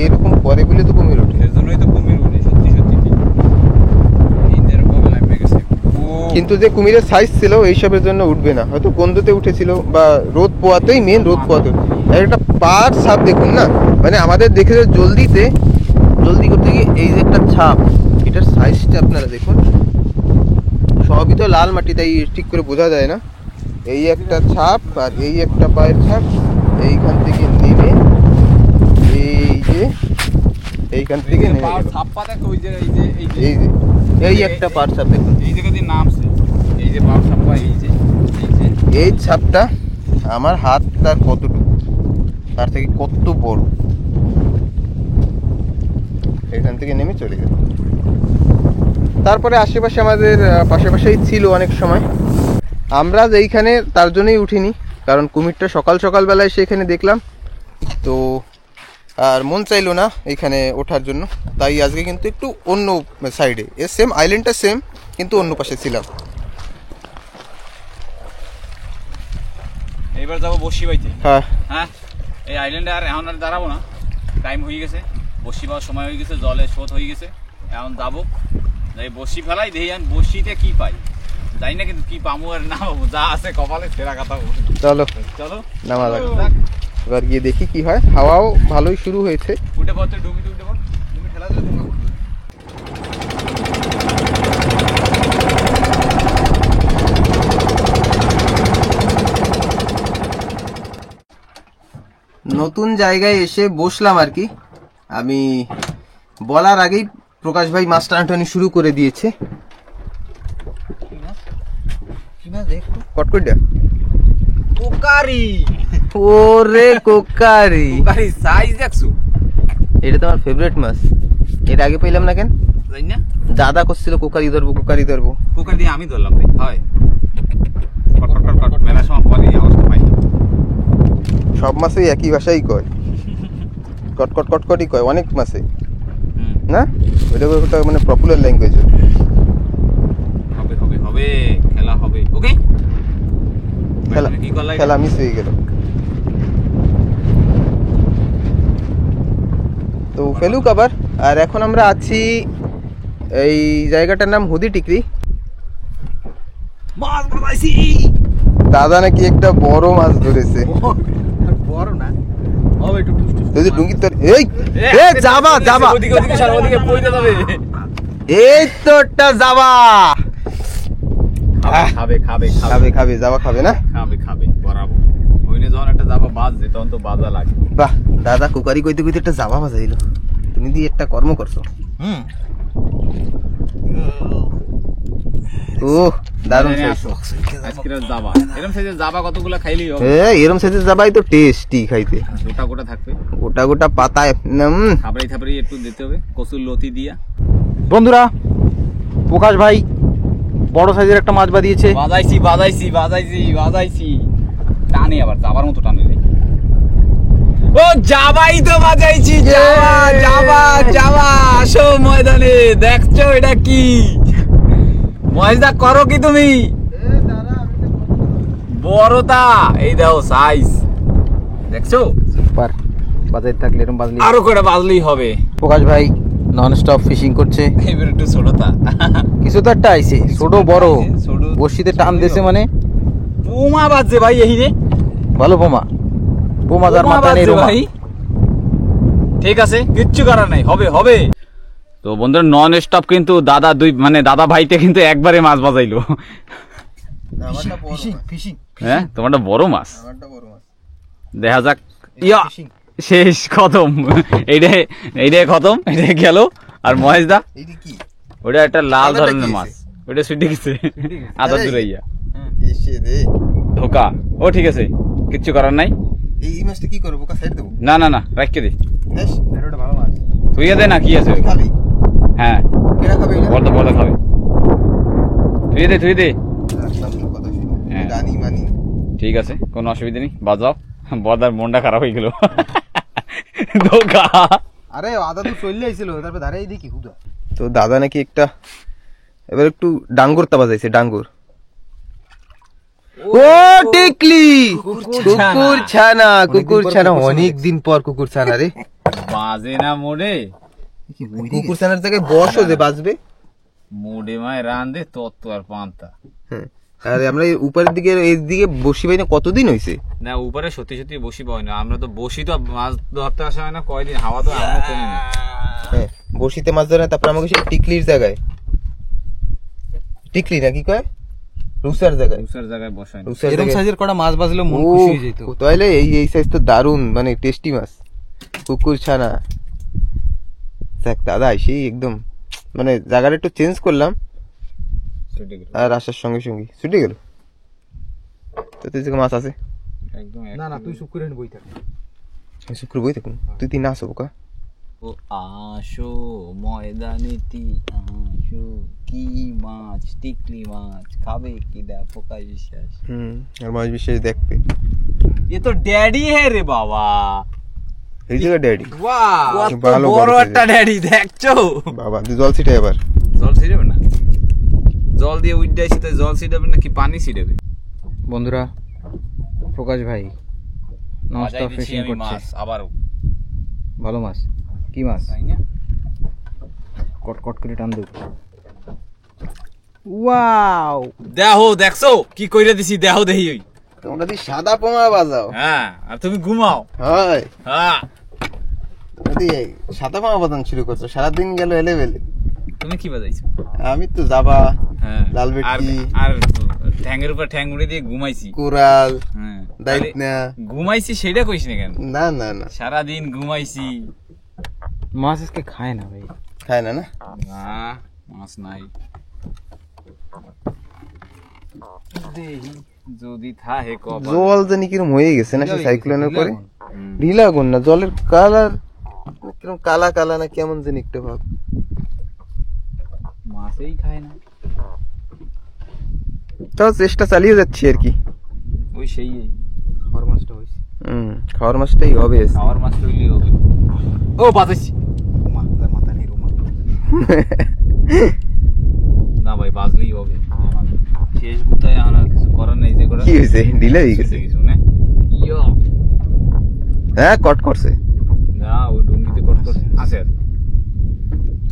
এরকম করে বলে তো কুমির ওঠে। এর জন্যই তো কুমির উঠে, সত্যি সত্যি ঠিক। এই এরকম লাইফে গেছে। কিন্তু যে কুমিরের সাইজ ছিল এইসবের জন্য উঠবে না, হয়তো গন্ধতে উঠেছিল বা রোদ পোয়াতেই, মেন রোদ পোয়াতে। একটা পাট ছাপ দেখুন না, মানে আমাদের দেখে জলদি করতে গিয়ে এই যে একটা ছাপ, এটার সাইজটা আপনারা দেখুন। সবই তো লাল মাটি, তাই ঠিক করে বোঝা যায় না। এই একটা ছাপ আর এই একটা পায়ের ছাপ, এইখান থেকে নেমে এইখান থেকে নেমে পার গেল। ছাপ্পা দেখো, ওই যে এই যে এই একটা পাট ছাপ দেখুন। এই জায়গা দিয়ে নামছে, এই যে পার ছাপ্পা, এই ছাপটা আমার হাত তার কতটুকু, তার থেকে কত বড়, এখান থেকে নেমে চলে গেল। তারপরে আশেপাশে আমাদের পাশাপাশি ছিল অনেক সময়। আমরা এইখানে তার জন্যই উঠিনি, কারণ কুমিরটা সকাল বেলায় সেখানে দেখলাম, তো আর মন চাইলো না এইখানে ওঠার জন্য। তাই আজকে কিন্তু একটু অন্য সাইডে, সেম আইল্যান্ডটা সেম, কিন্তু অন্য পাশে ছিলাম। এবার যাবো বসি বাইতে। হ্যাঁ, হ্যাঁ, এই আইল্যান্ডে আর এখন আর দাঁড়াবো না, টাইম হয়ে গেছে, বসি পাওয়ার সময় হয়ে গেছে, জলে স্রোত হয়ে গেছে। এখন যাবো, যাই বসি ফেলাই, দেখি আমি বসিতে কি পাই, যাই না কিন্তু কি পামু আর না পাবো, যা আছে কপালে সেরা কথা। চলো চলো নামা যাক। এবার গিয়ে দেখি কি হয়। হাওয়াও ভালোই শুরু হয়েছে। উঠে পড়তে ডুবিতে উঠে পড়, তুমি ঠেলা দিলে তুমি উঠবে। নতুন জায়গায় এসে বসলাম আর কি। আমি বলার আগেই প্রকাশ ভাই মাছ টানাটানি শুরু করে দিয়েছে। কটকটিয়া কোকারি, ওরে কোকারি, কোকারি সাইজ দেখছো? এটা তো আমার ফেভারিট মাছ। এর আগে পেলাম না কেন? জানি না, দাদা করছিল কোকারি ধরবো। কোকারি দিয়ে আমি ধরলাম রে। হয় কট কট কট কট, মেলার সময় পরে আওয়াজটা পাই। সব মাছেই একই ভাষাই কয়, কটকট কটকটই কয় অনেক মাছে, না? ওইটা মানে পপুলার ল্যাঙ্গুয়েজ। হবে হবে হবে, খেলা হবে। ওকে, খেলা মিস হয়ে গেল। তো ফেলুক আবার। আর এখন আমরা আছি, এই জায়গাটার নাম হুদি টিকরি। মাছ বানাইছি, দাদা নাকি একটা বড় মাছ ধরেছে। বড় না, হবে একটু টুস যদি ডুঙ্গি তোর এই যাবা ওদিকে ওদিকে সর, ওদিকে পড়তে যাবে। এই তো একটা যাবা। খাবে খাবে খাবে যাবা, খাবে না? খাবে বরাবর। ওইনে যখন একটা যাবা বাজছে, তখন তো বাজা লাগে। বাহ, দাদা কুকারি কইতে কইতে একটা যাবা বাজাইলো। তুমি দিয়ে একটা কর্ম করছো। ও দারুণ সাইজ। আজকের যাবা এরকম সাইজের যাবা কতগুলা খাইলেই হবে। এরম সাইজের যাবাই তো টেস্টি খাইতে। গোটা গোটা থাকবে, গোটা পাতায় থাবড়াই একটু দিতে হবে, কচুর লতি দিয়া। বন্ধুরা, প্রকাশ ভাই বড় সাইজের একটা মাছ বাঁধিয়েছে। বাজাইছি টানে, আবার যাবার মতো টানে রে। ও যাবাই তো বাজাইছি, যাবা আসো ময়দানে। দেখছো এটা কি মজদা করো কি তুমি? বড়টা এই দাও সাইজ, দেখছো? সুপার, বাজারে থাকলে এরকম বাজলি আরো করে বাজলেই হবে। প্রকাশ ভাই নন স্টপ ফিশিং করছে। এবার একটু ছোটটা, কিছু তো একটা আইছে, ছোট বড় ছোট বড়শিতে টান দিয়েছে, মানে পোমা বাজছে ভাই। এই রে ভালো পোমা যার মাথা নেই রোমা। ঠিক আছে, কিচ্ছু করার নাই, হবে। তো বন্ধুরা, নন স্টপ কিন্তু দাদা ভাইতে কিন্তু একবারে মাছ বাজাইলো। হ্যাঁ, তোমারটা বড় মাছ, দেখা যাক। ইয়া শেষ, খতম। এইটাই খতম, এইটাই গেল। আর মহেশদা ওটা একটা লাল ধরনের মাছ, ওটা ছুটে গেছে আদা দূরাইয়া ধোকা। ও ঠিক আছে, কিচ্ছু করার নাই। এই মাছটা কি করবো? বোকা সাইড দেবো? না না না, রাখকে দে, বেশ, এটা ভালো মাছ। ধুইয়ে দে না, কি আছে? তুই খাবি? হ্যাঁ, কেনা খাবে এটা? বর্দা বর্দা খাবে, ধুইয়ে দে ধুইয়ে দে। রাখলাম তোর কথা শুনে। হ্যাঁ। জানি মানি। ঠিক আছে, কোনো অসুবিধা নেই, বাজাও। বর্দার মনটা খারাপ হয়ে গেল। ধোকা। আরে আদা তো চলে আইছিল, তারপর ধারে দেখি হুদা। তো দাদা নাকি একটা এবার একটু ডাঙ্গুর তা বাজাইছে, ডাঙ্গুর। ও টিকলি, কুকুর ছানা, কুকুর ছানা, অনেক দিন পর কুকুর ছানা রে। বাজে না মোড়ে, কুকুর ছানার জায়গায় বসো যে বাজবে। মোড়ে মায় রান দে তত্ত্ব আর পান্তা। হ্যাঁ, আরে আমরা এই উপরের দিকে এইদিকে বসি ভাই না, কতদিন হয়েছে? না উপরে সত্যি সত্যি বসি পাই না, আমরা তো বসি তো মাছ ধরতে আসা হয় না কয়দিন, হাওয়া তো এমন কমে না। হ্যাঁ, বসিতে মাছ ধরে না, তারপর আমাকে সেই টিকলির জায়গায়, টিকলি না কি কয়, রুসার জায়গায়, উসার জায়গায় বসায় না। রুসার এরকম জায়গায়। সাইজের কটা মাছ বাজলে মন ও, খুশি হয়ে যেত। তাহলে এই সাইজ তো দারুন, মানে টেস্টি মাছ, কুকুর ছানা। দেখ দাদা সেই একদম মানে জায়গাটা একটু চেঞ্জ করলাম, সেটা গেল। আর আসার সঙ্গে সঙ্গে ছুটে গেল। তো তুই যে মাছ আছে, একদম না না, তুই শুক্র বই থাক। শুক্র বই থাকুন, তুই তিন আসো বোকা। ও আসো ময়দানেতি আসো, কি মাছ, টিকলি মাছ খাবে কি দা পোকা বিশ্বাস। আর মাছ বিশেষ দেখতে ये तो डैडी है रे बाबा, এই জায়গা ড্যাডি। কত ভালো বড় বড় একটা ড্যাডি দেখছো। বাবা তুই জল ছিটা এবার। জল ছিটাবে না, জল দিয়ে উইডাইছি তো জল ছিটাবে নাকি পানি ছিটাবে? বন্ধুরা, প্রকাশ ভাই নন বাজাই স্টপ দিচ্ছি ফিশিং আমি করছে। মাছ আবারও, ভালো মাছ। কি মাছ? তাই না? কটকট করে টান দেব। ওয়াও, দেখো দেখছো কি কইরা দিছি, দেখো দেখি ওই। তোমরা দি সাদা পোমা বাজাও। হ্যাঁ, আর তুমি ঘুমাও। হয়, হ্যাঁ, তোমরা দি সাদা পোমা বাজান শুরু করছো, সারাদিন গেল এলেবেলে। তুমি কি বাজাইছো? আমি তো যাবা, হ্যাঁ, লাল ভেটকি। আর ঠ্যাঙ্গের উপর ঠ্যাং উড়ে দিয়ে ঘুমাইছি। কোরাল, হ্যাঁ, দায়িত্ব না। ঘুমাইছি সেটা কইস না কেন? না না না, সারাদিন ঘুমাইছি। মাছ আজকে খায় না ভাই। খায় না না। না, মাছ নাই। দেহি যদি থাকে কপাল। জল জানি কিরম হয়ে গেছে না, সেই সাইক্লোনের পরে ঢিলা আগুন না, জলের কালার কিরম কালা কালা না কেমন জানি একটা ভাব। মাছেই খায় না, তাও চেষ্টা চালিয়ে যাচ্ছি আর কি। ওই সেই খাওয়ার মাছটা হয়েছে। খাওয়ার মাছটাই হবে। খাওয়ার মাছ তৈরি হবে। ও বাজাইছি মাথা নেই রোমা। না ভাই, বাজলেই হবে। শেষ গুতায় এখন আর কিছু করার নেই, যে করে কি হয়েছে, ঢিলা হয়ে গেছে? কিছু না। ইয়ো, হ্যাঁ কট করছে। না ওই ডুঙ্গিতে কট করছে আছে আর।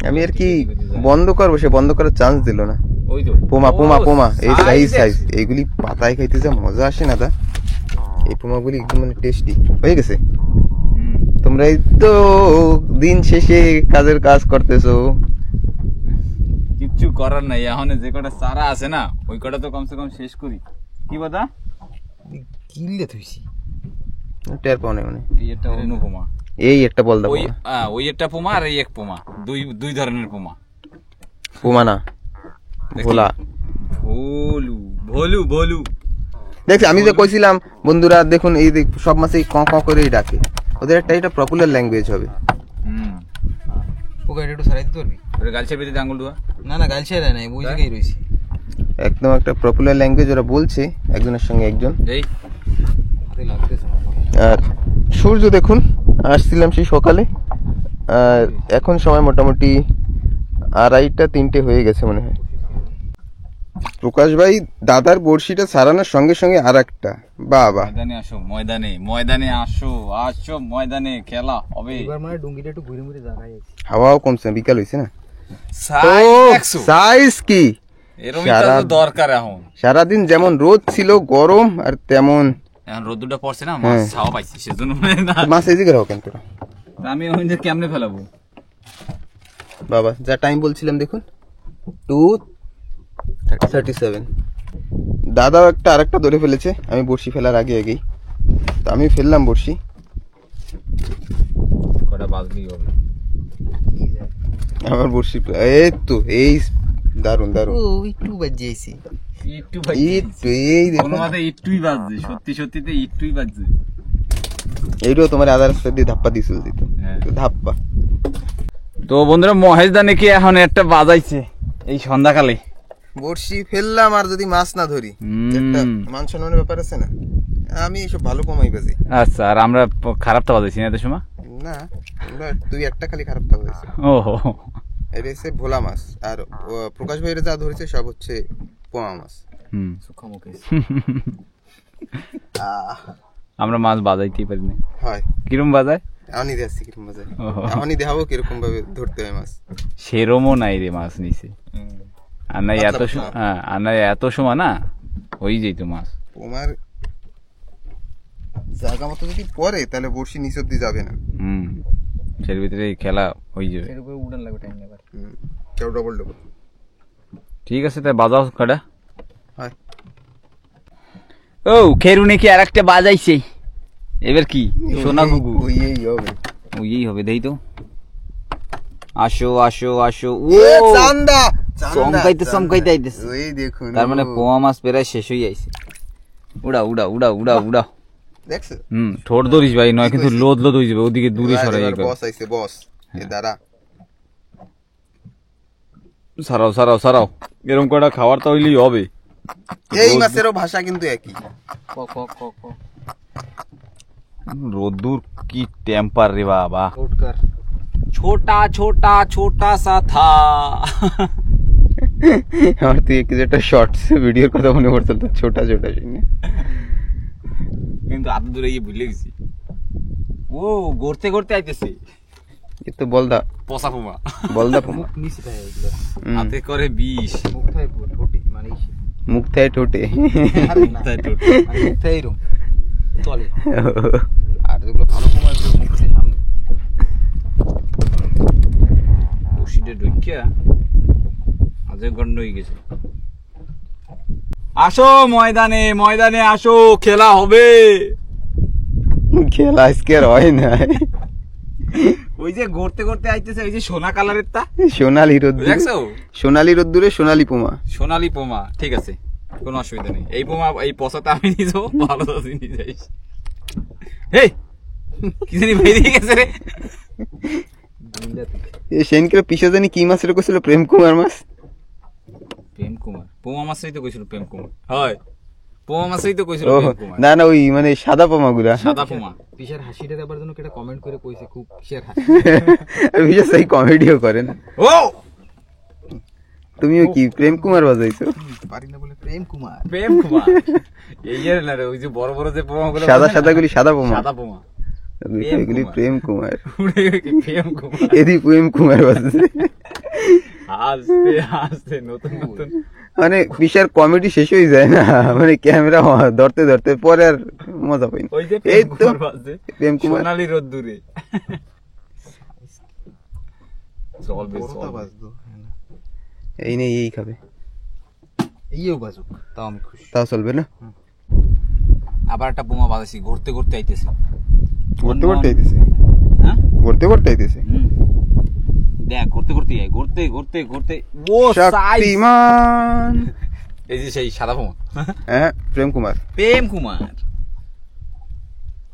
আমি আর কি বন্ধ করবো, সে বন্ধ করার চান্স দিল না। ওই তো পোমা পোমা ও, পোমা, এই সাইজ size সাইজ এইগুলি পাতায় খাইতে যা মজা আসে না দা, এই পোমাগুলি একদম মানে টেস্টি হয়ে গেছে। হুম। তোমরা এই তো দিন শেষে কাজের কাজ করতেছো। কিচ্ছু করার নাই, এখন যে কটা চারা আছে না ওই কটা তো কমসে কম শেষ করি। কি কথা? কিনলে থইছি। টের পাও না মানে, এই একটা অনুপমা, এই একটা বল দাও। ওই একটা পোমা আর এই এক পোমা, দুই ধরনের পোমা। পোমা না, ভোলা। ভোলু ভোলু ভোলু। দেখছি আমি যে কইছিলাম বন্ধুরা দেখুন, এই সব মাছেই ক ক করেই ডাকে, ওদের একটা এটা পপুলার ল্যাঙ্গুয়েজ হবে। হুম, ওকে একটু সারাই দিতে পারবি? ওটা গালছে বেরিয়ে আঙুল দুয়া। না না, গাল ছেড়ে নাই, ওই জায়গায় রয়েছি। একদম একটা পপুলার ল্যাঙ্গুয়েজ ওরা বলছে, একজনের সঙ্গে একজন। এই হাতে লাগতেছে না। আর সূর্য দেখুন, আসছিলাম সেই সকালে, আর এখন সময় মোটামুটি 2:30-3টে হয়ে গেছে মনে হয়। প্রকাশ ভাই দাদার বড়শিটা ছাড়ানোর সঙ্গে সঙ্গে আর একটা, বাবা ময়দানে আসো, ময়দানে আসো, আসো ময়দানে, খেলা হবে। এবার মানে ডুঙ্গিটা একটু ঘুরে ঘুরে জায়গায় আছে। হাওয়াও কমছে, বিকাল হয়েছে না। সাইজ দেখছো? সাইজ কি, এরকমই তো দরকার এখন। সারাদিন যেমন রোদ ছিল গরম, আর তেমন এখন রোদ্দুরটা পড়ছে না, মাছ ছাওয়া পাইছি সেজন্য না। মাছ এই দিকে রাখো কেন তোরা? আমি ওই যে কেমনে ফেলাবো বাবা যা টাইম বলছিলাম দেখুন, 2:37। দাদাও একটা আরেকটা ধরে ফেলেছে, আমি বড়শি ফেলার আগে আগেই। তো আমি ফেললাম বড়শি, কটা বাজলি হবে। আমার বড়শি এই তো এই দারুন দারুন। ও একটু বাজিয়েছি। একটু এই তো এই কোনো দেখুন, মাথায় একটুই বাজছে, সত্যি সত্যিতে একটুই বাজছে। এইটাও তোমার আদার রাস্তা দিয়ে ধাপ্পা দিছিল দিত হ্যাঁ। ধাপ্পা। তো বন্ধুরা মহেশ দা নাকি এখন একটা বাজাইছে এই সন্ধ্যাকালে। বড়শি ফেললাম আর যদি মাছ না ধরি একটা মান সম্মানের ব্যাপার আছে না। আমি এইসব ভালো কমাই বাজি। আচ্ছা, আর আমরা খারাপটা বাজাইছি না এত সময়? না আমরা তুই একটা খালি খারাপ বাজাইছি। ও হো, এটা হচ্ছে ভোলা মাছ, আর প্রকাশ ভাইয়ের যা ধরেছে সব হচ্ছে পোয়া মাছ। হুম। সুখামুখে আমরা মাছ বাজাইতেই পারি না। হয় কিরম বাজায়? এমনই দেখছি কিরকম বাজায়, ওহো। এমনই দেখাবো কিরকম ভাবে ধরতে হয় মাছ। সেরমও নাই রে মাছ নিচে, আর নাই এত পাতলা পাতলা। হ্যাঁ, আর নাই এত সময় না ওই যেত মাছ। তোমার জায়গা মতো যদি পরে তাহলে বড়শি নিচ অব্দি যাবে না। হুম, সের ভিতরে খেলা হয়ে যাবে। এর উপরে উড়ান লাগবে টাইম নেবার। কেউ ডবল ডবল। ঠিক আছে, তাই বাজাও কাটা। হয় ও খেরু নাকি আর একটা বাজাইছে, এবার কি সোনা গুগু? ওই হবে। ওই হবে, দেই তো। আসো আসো আসো। ও এ চান্দা চমকাইতে চমকাইতে আইতেছে। ওই দেখুন, তার মানে পোয়া মাছ প্রায় শেষ হয়ে আইছে। উড়া উড়া উড়া উড়া উড়া। দেখছো ঠোঁট ধরিস ভাই, নয় কিন্তু লোদ লোদ হয়ে যাবে, ওদিকে দূরে সরাই। বস আইছে বস, এ দাঁড়া। সারাও সারাও সারাও, এরকম কটা খাবার তো হইলেই হবে। এই মাছেরও ভাষা কিন্তু একই। ক ক ক ক রোদ্দুর কি টেম্পার রে বাবা। উঠকার ছোটা ছোটা ছোটা সা থা। আমার তুই কিছু একটা শর্টস ভিডিওর কথা মনে পড়তো তো, ছোটা ছোটা শুনে। কিন্তু এত দূরে গিয়ে ভুলে গেছি। ও গড়তে গড়তে আইতেছে। এ তো বলদা পচা পোমা, বলদা পোমা। নিচে থাকে এগুলো, হাতে করে বিষ। মুখ থাকে ঠোঁটে মানে মুখ থায় ঠোঁটে। তাই টোট। মুখ থাকে এরকম তলে, আর যেগুলো ভালো কমার মুখ থাকে সামনে। বসিটা ঢুকিয়া আজে গন্ড হয়ে গেছে। আসো ময়দানে, ময়দানে আসো, খেলা হবে। খেলা আজকে আর হয় না। ওই যে গড়তে গড়তে আইতেছে, ওই যে সোনা কালারের তা, সোনালি রোদ্দুরে, দেখছো? সোনালি রোদ্দুরে সোনালি পোমা। সোনালি পোমা, ঠিক আছে, কোনো অসুবিধা নেই। এই পোমা, এই পচাটা আমি নিয়ে যাবো, ভালো দাদি নিয়ে যাইস। হেই, কি জানি বেরিয়ে গেছে রে। এ সেনকে পিছে জানি কি মাছ রেখেছিল, প্রেম কুমার মাছ। প্রেম কুমার, পোমা মাছই তো কইছিল প্রেম কুমার। হয়, পোমা মাছই তো কইছিল ও প্রেম কুমার। না না, ওই মানে সাদা পোমা গুলা। সাদা পোমা। পিসার হাসিটা দেবার জন্য কেটা কমেন্ট করে কইছে খুব পিসার হাসি। বিশেষ সেই কমেডিও করেন। ও তুমিও কি প্রেম কুমার বাজাইছো? পারি না বলে প্রেম কুমার। প্রেম কুমার এই যে না রে, ওই যে বড় বড় যে পোমা গুলো, সাদা সাদা গুলি সাদা পোমা, সাদা পোমা, এগুলি প্রেম কুমার। প্রেম কুমার। এদি প্রেম কুমার বাজাইছে। আস্তে আস্তে নতুন নতুন মানে বিশাল কমেডি শেষ হয়ে যায় না, মানে ক্যামেরা ধরতে ধরতে পরে আর মজা পাই না। ওই যে এই প্রেম তো কুমার বাজে, প্রেম কুমার। সোনালি রোদ্দুরে। চলবে চলবে। এই নেই, এই খাবে, এইও বাজুক তাও আমি খুশি। তাও চলবে না। আবার একটা বোমা বাজাইছি, ঘুরতে ঘুরতে আইতেছে। ঘুরতে ঘুরতে আইতেছে, হ্যাঁ ঘুরতে ঘুরতে আইতেছে। দেখ ঘুরতে ঘুরতে আই, ঘুরতে ঘুরতে ঘুরতে ও সাইজ। শক্তিমান। এই যে সেই সাদা বোমা, হ্যাঁ প্রেম কুমার। প্রেম কুমার।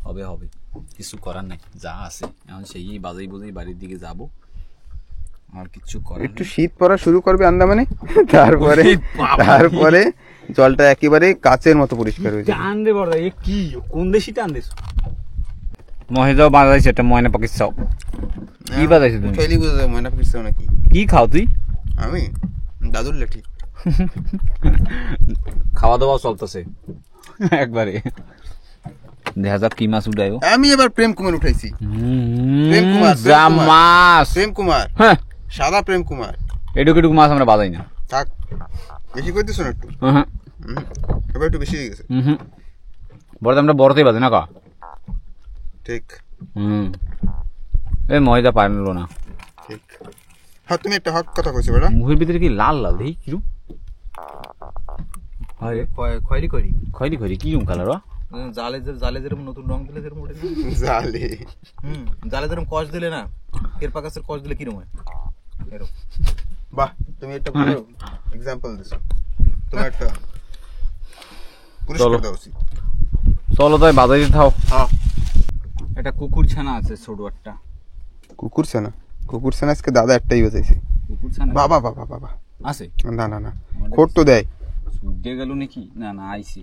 হবে হবে, কিছু করার নাই, যা আছে এখন সেই বাজাই বুঝাই বাড়ির দিকে যাব, আর কিছু করার একটু নেই। শীত পড়া শুরু করবে আন্দামানে, তারপরে ওরে বাবা। তারপরে জলটা একেবারে কাচের মতো পরিষ্কার হয়ে যাবে। টান দে বড়, এ কি কোন দেশি টান দিস? মহেজাও বাজাইছে একটা ময়না পাখির চাও। কি বাজাইছো তুমি? ফেলি বুঝা যায় ময়না পাখির চাও নাকি? কি খাও তুই? আমি দাদুর লাঠি। খাওয়া দাওয়া চলতেছে একবারে। দেখা যাক কি মাছ উঠায়ও। আমি এবার প্রেম কুমার উঠাইছি। প্রেম কুমার, যা প্রেম কুমার। মাছ। প্রেম কুমার, হ্যাঁ, সাদা প্রেম কুমার। এটুকু এটুকু মাছ আমরা বাজাই না। থাক, বেশি করে দিছো না একটু? হ্যাঁ, এবার একটু বেশি হয়ে গেছে। বড় আমরা বড়তেই বাজে না কা। ঠিক এই ময়দা পারলো না। ঠিক। হ্যাঁ তুমি একটা হক কথা কইছো বেটা। মুখের ভিতরে কি লাল লাল দেখি কিরম? আরে খয়লি করি খয়রি খয়রি কিরম কালার? জালে যেরকম নতুন রং দিলে যেরকম ওঠে না? জালে। জালে যেরকম কষ দিলে না, কেরপা গাছের কষ দিলে কিরম হয় এরকম। বাহ, তুমি একটা ভালো এক্সাম্পল দিছো। তোমার একটা পুরস্কার চলো। দাও উচিত। চলো তাই বাজাই থাও। হ্যাঁ একটা কুকুর ছানা আছে ছোট একটা কুকুর ছানা আজকে দাদা একটাই বেঁচেছে। কুকুর ছানা বাবা বাবা বাবা আছে না না না খোট তো দেয়। সুডে গেল নাকি? না না আইছি।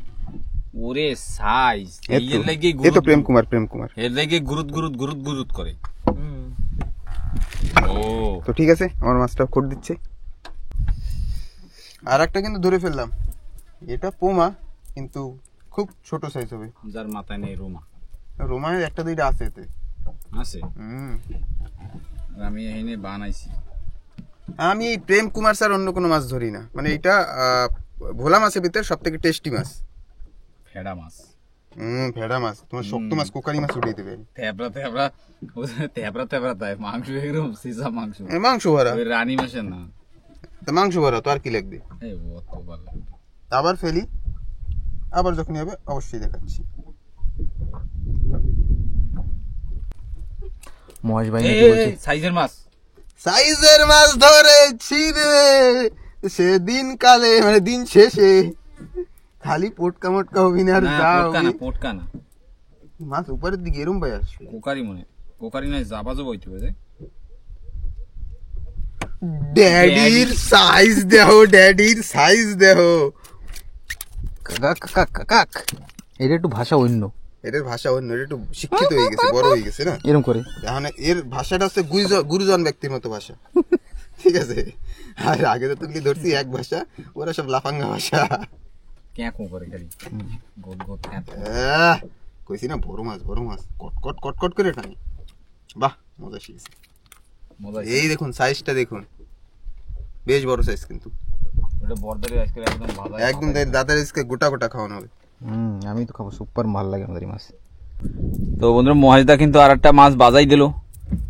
ওরে সাইজ এ এর লাগি তো প্রেম কুমার এর লাগি গুরুত করে। ও তো ঠিক আছে, আমার মাছটা খোট দিচ্ছে। আর একটা কিন্তু ধরে ফেললাম, এটা পোমা কিন্তু খুব ছোট সাইজ হবে। যার মাথায় নেই রোমানের একটা দুইটা আছে এতে। আছে। আমি এখানে বানাইছি। আমি এই প্রেম কুমার স্যার অন্য কোনো মাছ ধরি না, মানে এটা ভোলা মাছের ভিতরে সব থেকে টেস্টি মাছ। ফেডা মাছ। ভেড়া মাছ, তোমার শক্ত মাছ কোকারি মাছ উঠিয়ে দেবে। তেবরা তাই মাংস এরকম সিসা মাংস। মাংস ভরা, ওই রানী মাছের না। তা মাংস ভরা তো আর কি লাগবে। এই অত ভালো। আবার ফেলি, আবার যখন হবে অবশ্যই দেখাচ্ছি। মহেশ ভাই সাইজের মাছ ধরেছি রে সেদিন কালে, মানে দিন শেষে। খালি পোটকা মোটকা হবি না আর পোটকা না মাছ উপরের দিকে এরম ভাই আসবে। কোকারি নয় জাবাজও বইতে হবে। ড্যাডির সাইজ দেহ। কাক এটা একটু ভাষা অন্য, এটার ভাষা অন্য, এটা একটু শিক্ষিত হয়ে গেছে, বড় হয়ে গেছে না এরকম করে। এখন এর ভাষাটা হচ্ছে গুরুজন ব্যক্তির মতো ভাষা, ঠিক আছে। আর আগে তো তুই ধরছি এক ভাষা, ওরা সব লাফাঙ্গা ভাষা। করে খালি কইছি না বড় মাছ কট কট কট করে টানি। বাহ মজা শিখেছে। এই দেখুন সাইজটা দেখুন, বেশ বড় সাইজ কিন্তু। একদম দাদার আজকে গোটা গোটা খাওয়ানো হবে। আমি তো খাবো, সুপার ভালো লাগে আমাদের মাছ। তো বন্ধুরা মহেশদা কিন্তু আর একটা মাছ বাজাই দিল।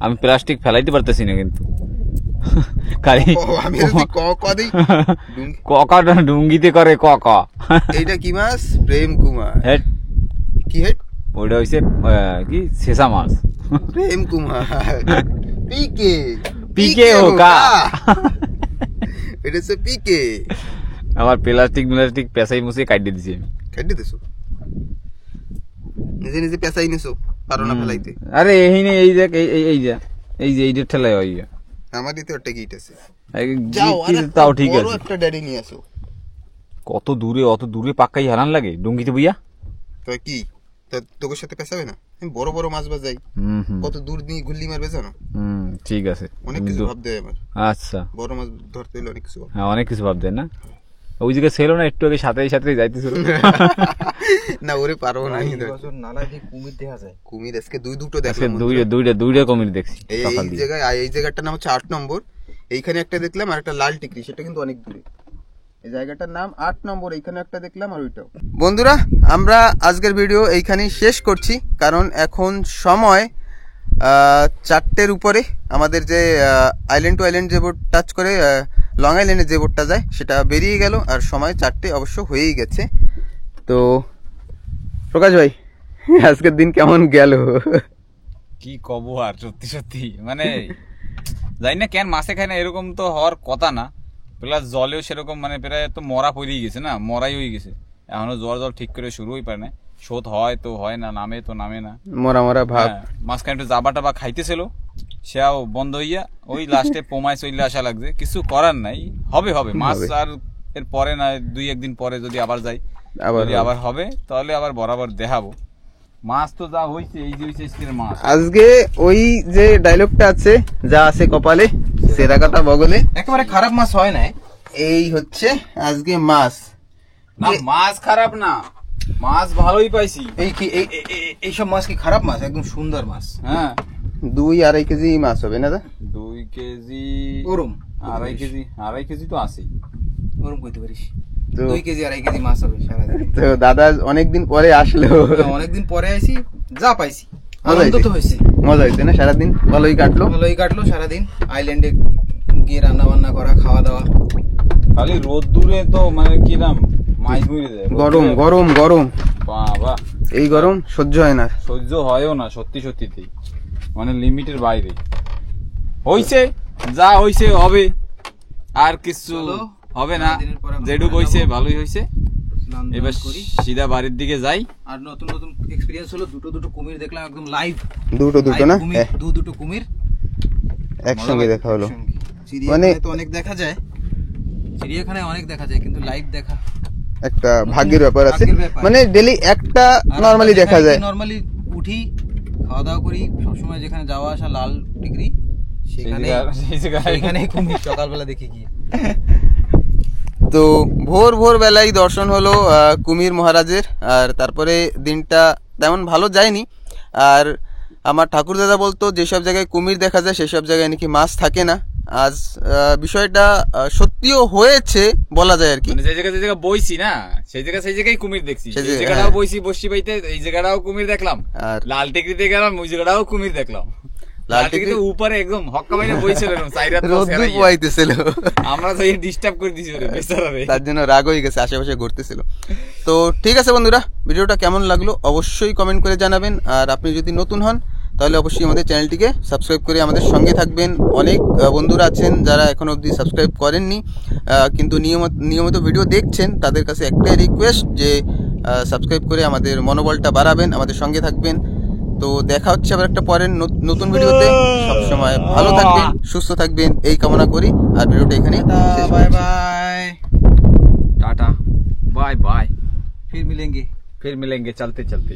আমি প্লাস্টিক ফেলাইতে পারতেছি না কিন্তু ডুঙ্গিতে করে এইটা কি মাছ? প্রেম কুমার। কি হেড? ওইটা হইছে কি শেষা মাছ। প্রেম কুমার পিকে হোকা। এটা হচ্ছে পিকে। আমার প্লাস্টিক পেঁচাই মুছে কাটিয়ে দিছি। আমি কাটিয়ে দিছো? নিজে নিজে পেঁচাই নিছো, পারো না ফেলাইতে? আরে এইখানে এই দেখ, এই যে এইটা ঠেলায় হয়। আমারই তো একটা গিট আছে। তাও ঠিক আছে। একটা ড্যাডি নিয়ে আসো। অত দূরে পাক্কাই হারান লাগে ডুঙ্গিতে বুইয়া। তো কি তোর সাথে পেছাবে না? আমি বড় বড় মাছ বাজাই, কত দূর দিয়ে গুল্লি মারবে জানো? ঠিক আছে, অনেক কিছু ভাব দেয় আমার। আচ্ছা, বড় মাছ ধরতে হলে অনেক কিছু, হ্যাঁ অনেক কিছু ভাব দেয় না। ওই জায়গায় ছিল না একটু আগে সাথে যাইতেছিল না, ওরে পারবো না। নালা দিয়ে কুমির দেখা যায়। কুমির আজকে দুটো দেখলাম। দুইটা কুমির দেখছি। এই জায়গাটার নাম হচ্ছে 8 নম্বর। এইখানে একটা দেখলাম, আর একটা লাল টিকরি, সেটা কিন্তু অনেক দূরে। এই জায়গাটার নাম 8 নম্বর। এইখানে একটা দেখলাম, আর ওইটাও। বন্ধুরা, আমরা আজকের ভিডিও এইখানেই শেষ করছি, কারণ এখন সময় 4টের উপরে। আমাদের যে আইল্যান্ড টু আইল্যান্ড যে বোট টাচ করে লং আইল্যান্ডে যে বোটটা যায় সেটা বেরিয়ে গেল, আর সময় 4টে অবশ্য হয়েই গেছে। তো প্রকাশ ভাই, আজকের দিন কেমন গেল? কি কব আর, সত্যি মানে জানি না কেন মাছে খায় না, এরকম তো হওয়ার কথা না। প্লাস জলেও সেরকম মানে প্রায় তো মরা পড়েই গেছে না, মরাই হয়ে গেছে। এখনো জল ঠিক করে শুরুই পারে না। শোধ হয় তো হয় না, নামে তো নামে না, মরা ভাব। মাঝখানে একটু জাবা টাবা খাইতেছিল, সেও বন্ধ হইয়া ওই লাস্টে পোমায় চলে আসা লাগছে। কিছু করার নাই, হবে মাছ। আর এর পরে না 2-1 দিন পরে যদি আবার যাই, আবার হবে, তাহলে আবার বরাবর দেখাবো। মাছ তো যা হইছে, এই যে হইছে মাছ। আজকে ওই যে ডায়লগটা আছে, যা আছে কপালে সেরা কথা বগলে, একেবারে খারাপ মাছ হয় না। এই হচ্ছে আজকে মাছ। না মাছ খারাপ না, মাছ ভালোই পাইছি। এইসব মাছ কি খারাপ মাছ? একদম সুন্দর মাছ। হ্যাঁ, 2-2.5 কেজি মাছ হবে না? 2 কেজি ওরম, 2.5 কেজি তো আছেই। ওরম কইতে পারিস। 2 কেজি 2.5 কেজি মাছ হবে সারাদিন। তো দাদা অনেকদিন পরে আসলো। অনেকদিন পরে আইছি, যা পাইছি আনন্দ তো হয়েছে। মজা হয়েছে না? সারাদিন ভালোই কাটলো সারাদিন। আইল্যান্ডে গিয়ে রান্না বান্না করা, খাওয়া দাওয়া। খালি রোদ দূরে তো মানে কি নাম মাছ ঘুরে যায়। গরম বাবা, এই গরম সহ্য হয় না, সহ্য হয়ও না সত্যি, মানে লিমিটের বাইরে হইছে। যা হইছে হবে, আর কিছু হবে না। যেটুক হইছে ভালোই হইছে। দান এবার করি। সিধা বাড়ির দিকে যাই। আর নতুন নতুন এক্সপিরিয়েন্স হলো, দুটো কুমির দেখলাম একদম লাইভ। দুটো না দুটো কুমির একসঙ্গে দেখা হলো। চিড়িয়াখানায় তো অনেক দেখা যায়, চিড়িয়াখানায় অনেক দেখা যায়, কিন্তু লাইভ দেখা একটা ভাগ্যের ব্যাপার আছে। ভাগ্যের ব্যাপার। মানে ডেলি একটা নরমালি দেখা যায়। নরমালি উঠি, খাওয়া দাওয়া করি, সবসময় যেখানে যাওয়া আসা লাল টিকরি, সেখানে কুমির সকালবেলা দেখি গিয়ে। তো ভোর বেলায় দর্শন হলো কুমির মহারাজের। আর তারপরে দিনটা তেমন ভালো যায়নি। আর আমার ঠাকুর দাদা বলতো যেসব জায়গায় কুমির দেখা যায় সেসব জায়গায় নাকি মাছ থাকে না। আজ বিষয়টা সত্যিও হয়েছে বলা যায় আর কি। মানে যে জায়গায় বইছি না, সেই জায়গায় কুমির দেখছি। সেই সেই জায়গাটাও বইছি বসি বাইতে, এই জায়গাটাও কুমির দেখলাম। আর লাল টেকরিতে গেলাম, ওই জায়গাটাও কুমির দেখলাম। লাল টেকরিতে উপরে একদম হক্কা বাইরে বইছিল, রোদ্দুর পোয়াইতেছিল, আমরা তো ডিস্টার্ব করে দিছি ওরে বেচারারে। তার জন্য রাগ হয়ে গেছে, আশেপাশে ঘুরতেছিল। তো ঠিক আছে বন্ধুরা, ভিডিওটা কেমন লাগলো অবশ্যই কমেন্ট করে জানাবেন। আর আপনি যদি নতুন হন তাহলে অবশ্যই আমাদের চ্যানেলটিকে সাবস্ক্রাইব করে আমাদের সঙ্গে থাকবেন। অনেক বন্ধুরা আছেন যারা এখন অবধি সাবস্ক্রাইব করেননি, কিন্তু নিয়মিত ভিডিও দেখছেন। তাদের কাছে একটাই রিকোয়েস্ট যে সাবস্ক্রাইব করে আমাদের মনোবলটা বাড়াবেন, আমাদের সঙ্গে থাকবেন। তো দেখা হচ্ছে আবার একটা পরের নতুন ভিডিওতে। সবসময় ভালো থাকবেন, সুস্থ থাকবেন এই কামনা করি। আর ভিডিওটা এখানে bye bye, tata bye bye, फिर मिलेंगे। চলতে চলতে।